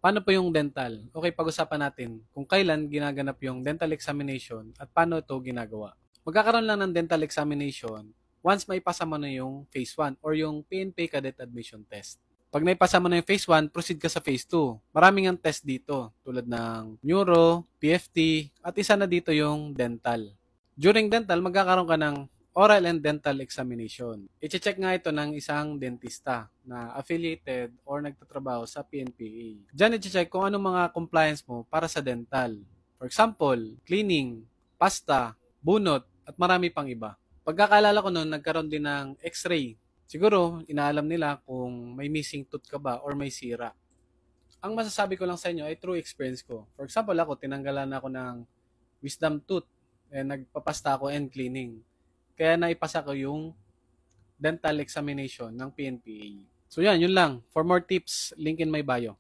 Paano po yung dental? Okay, pag-usapan natin kung kailan ginaganap yung dental examination at paano ito ginagawa. Magkakaroon lang ng dental examination once maipasa mo na yung phase 1 or yung PNP Cadet Admission Test. Pag naipasa mo na yung phase 1, proceed ka sa phase 2. Maraming ang test dito tulad ng neuro, PFT, at isa na dito yung dental. During dental, magkakaroon ka ng oral and dental examination. I-check nga ito ng isang dentista na affiliated or nagtatrabaho sa PNPA. Diyan i-check kung anong mga compliance mo para sa dental. For example, cleaning, pasta, bunot, at marami pang iba. Pagkakaalala ko noon, nagkaroon din ng x-ray. Siguro, inaalam nila kung may missing tooth ka ba or may sira. Ang masasabi ko lang sa inyo ay true experience ko. For example, ako, tinanggalan ako ng wisdom tooth. Nagpapasta ako and cleaning. Kaya naipasa ko yung dental examination ng PNPA. So yan, yun lang. For more tips, link in my bio.